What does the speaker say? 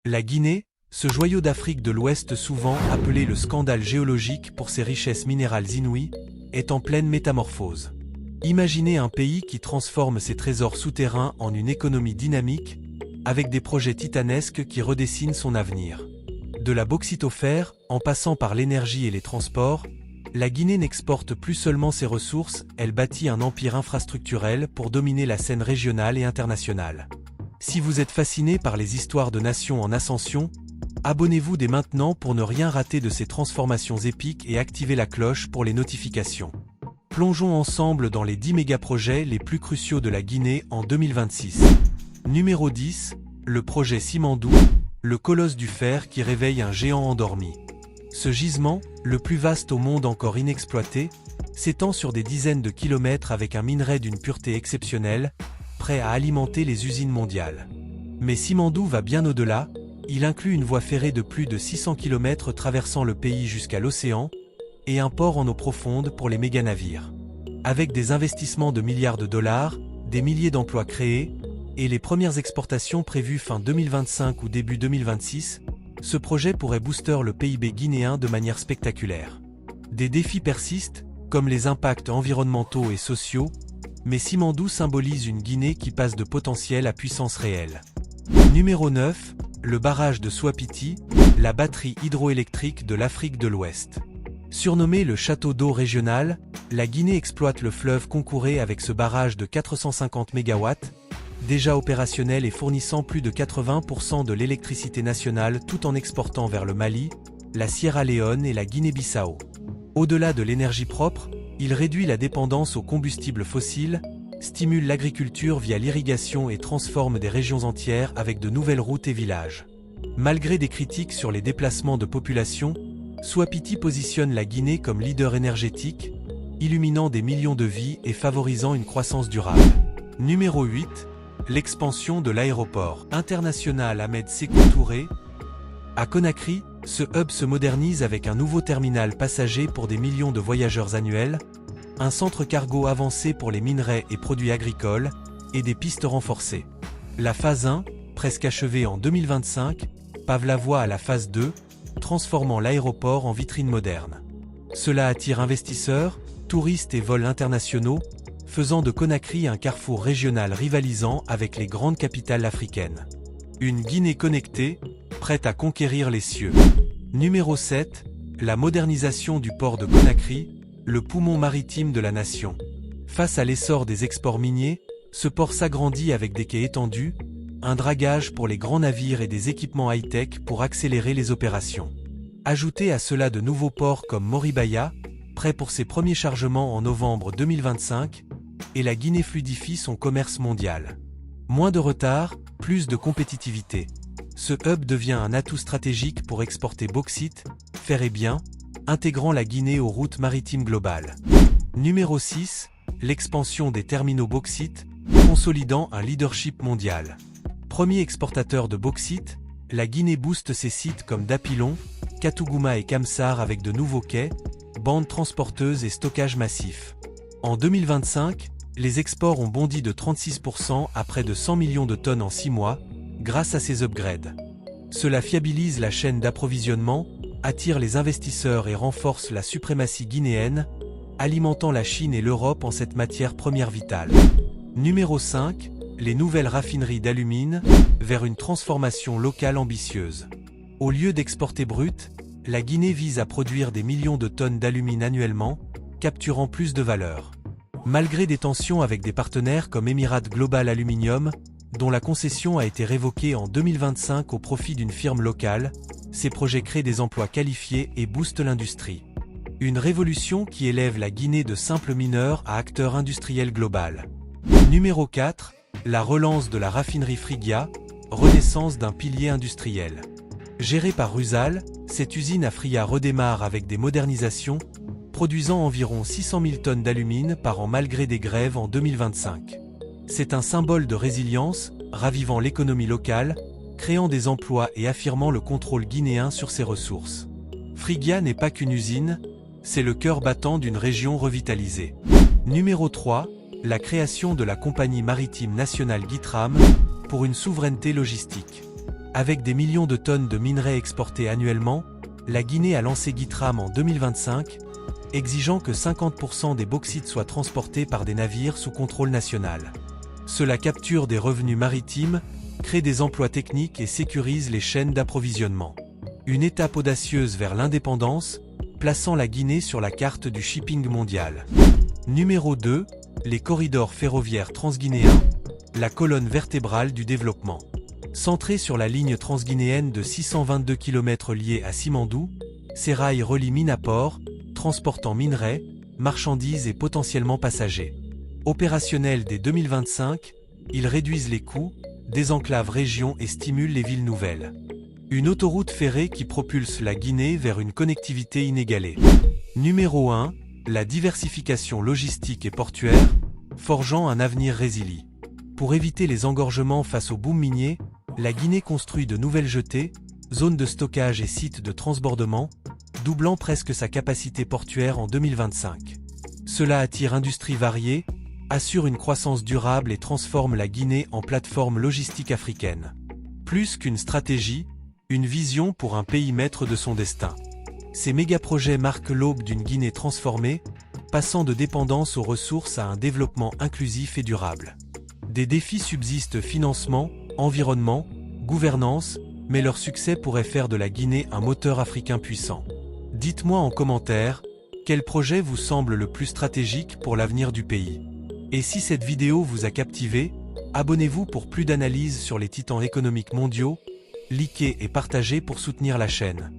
La Guinée, ce joyau d'Afrique de l'Ouest souvent appelé le scandale géologique pour ses richesses minérales inouïes, est en pleine métamorphose. Imaginez un pays qui transforme ses trésors souterrains en une économie dynamique, avec des projets titanesques qui redessinent son avenir. De la bauxite au fer, en passant par l'énergie et les transports, la Guinée n'exporte plus seulement ses ressources, elle bâtit un empire infrastructurel pour dominer la scène régionale et internationale. Si vous êtes fasciné par les histoires de nations en ascension, abonnez-vous dès maintenant pour ne rien rater de ces transformations épiques et activez la cloche pour les notifications. Plongeons ensemble dans les 10 mégaprojets les plus cruciaux de la Guinée en 2026. Numéro 10, le projet Simandou, le colosse du fer qui réveille un géant endormi. Ce gisement, le plus vaste au monde encore inexploité, s'étend sur des dizaines de kilomètres avec un minerai d'une pureté exceptionnelle, prêt à alimenter les usines mondiales. Mais Simandou va bien au-delà, il inclut une voie ferrée de plus de 600 km traversant le pays jusqu'à l'océan, et un port en eau profonde pour les méga-navires. Avec des investissements de milliards de dollars, des milliers d'emplois créés, et les premières exportations prévues fin 2025 ou début 2026, ce projet pourrait booster le PIB guinéen de manière spectaculaire. Des défis persistent, comme les impacts environnementaux et sociaux, mais Simandou symbolise une Guinée qui passe de potentiel à puissance réelle. Numéro 9, le barrage de Swapiti, la batterie hydroélectrique de l'Afrique de l'Ouest. Surnommé le château d'eau régional, la Guinée exploite le fleuve Concouré avec ce barrage de 450 MW, déjà opérationnel et fournissant plus de 80% de l'électricité nationale tout en exportant vers le Mali, la Sierra Leone et la Guinée-Bissau. Au-delà de l'énergie propre, il réduit la dépendance aux combustibles fossiles, stimule l'agriculture via l'irrigation et transforme des régions entières avec de nouvelles routes et villages. Malgré des critiques sur les déplacements de population, Swapiti positionne la Guinée comme leader énergétique, illuminant des millions de vies et favorisant une croissance durable. Numéro 8, l'expansion de l'aéroport international Ahmed Sékou Touré. À Conakry, ce hub se modernise avec un nouveau terminal passager pour des millions de voyageurs annuels, un centre cargo avancé pour les minerais et produits agricoles, et des pistes renforcées. La phase 1, presque achevée en 2025, pave la voie à la phase 2, transformant l'aéroport en vitrine moderne. Cela attire investisseurs, touristes et vols internationaux, faisant de Conakry un carrefour régional rivalisant avec les grandes capitales africaines. Une Guinée connectée, prête à conquérir les cieux. Numéro 7, la modernisation du port de Conakry, le poumon maritime de la nation. Face à l'essor des exports miniers, ce port s'agrandit avec des quais étendus, un dragage pour les grands navires et des équipements high-tech pour accélérer les opérations. Ajoutez à cela de nouveaux ports comme Moribaya, prêt pour ses premiers chargements en novembre 2025, et la Guinée fluidifie son commerce mondial. Moins de retard, plus de compétitivité. Ce hub devient un atout stratégique pour exporter bauxite, fer et biens, intégrant la Guinée aux routes maritimes globales. Numéro 6, l'expansion des terminaux bauxite, consolidant un leadership mondial. Premier exportateur de bauxite, la Guinée booste ses sites comme Dapilon, Katouguma et Kamsar avec de nouveaux quais, bandes transporteuses et stockage massif. En 2025, les exports ont bondi de 36% à près de 100 millions de tonnes en 6 mois, grâce à ces upgrades. Cela fiabilise la chaîne d'approvisionnement, attire les investisseurs et renforce la suprématie guinéenne, alimentant la Chine et l'Europe en cette matière première vitale. Numéro 5, les nouvelles raffineries d'alumine, vers une transformation locale ambitieuse. Au lieu d'exporter brut, la Guinée vise à produire des millions de tonnes d'alumine annuellement, capturant plus de valeur. Malgré des tensions avec des partenaires comme Emirates Global Aluminium, dont la concession a été révoquée en 2025 au profit d'une firme locale, ces projets créent des emplois qualifiés et boostent l'industrie. Une révolution qui élève la Guinée de simple mineur à acteur industriel global. Numéro 4, la relance de la raffinerie Frigia, renaissance d'un pilier industriel. Gérée par Rusal, cette usine à Fria redémarre avec des modernisations, produisant environ 600 000 tonnes d'alumine par an malgré des grèves en 2025. C'est un symbole de résilience, ravivant l'économie locale, créant des emplois et affirmant le contrôle guinéen sur ses ressources. Frigia n'est pas qu'une usine, c'est le cœur battant d'une région revitalisée. Numéro 3, la création de la compagnie maritime nationale Guitram, pour une souveraineté logistique. Avec des millions de tonnes de minerais exportés annuellement, la Guinée a lancé Guitram en 2025, exigeant que 50% des bauxites soient transportés par des navires sous contrôle national. Cela capture des revenus maritimes, crée des emplois techniques et sécurise les chaînes d'approvisionnement. Une étape audacieuse vers l'indépendance, plaçant la Guinée sur la carte du shipping mondial. Numéro 2, les corridors ferroviaires transguinéens, la colonne vertébrale du développement. Centré sur la ligne transguinéenne de 622 km liée à Simandou, ces rails relient mine à port, transportant minerais, marchandises et potentiellement passagers. Opérationnels dès 2025, ils réduisent les coûts, désenclavent régions et stimulent les villes nouvelles. Une autoroute ferrée qui propulse la Guinée vers une connectivité inégalée. Numéro 1, la diversification logistique et portuaire, forgeant un avenir résilient. Pour éviter les engorgements face au boom minier, la Guinée construit de nouvelles jetées, zones de stockage et sites de transbordement, doublant presque sa capacité portuaire en 2025. Cela attire industries variées, assure une croissance durable et transforme la Guinée en plateforme logistique africaine. Plus qu'une stratégie, une vision pour un pays maître de son destin. Ces mégaprojets marquent l'aube d'une Guinée transformée, passant de dépendance aux ressources à un développement inclusif et durable. Des défis subsistent: financement, environnement, gouvernance, mais leur succès pourrait faire de la Guinée un moteur africain puissant. Dites-moi en commentaire, quel projet vous semble le plus stratégique pour l'avenir du pays? Et si cette vidéo vous a captivé, abonnez-vous pour plus d'analyses sur les titans économiques mondiaux, likez et partagez pour soutenir la chaîne.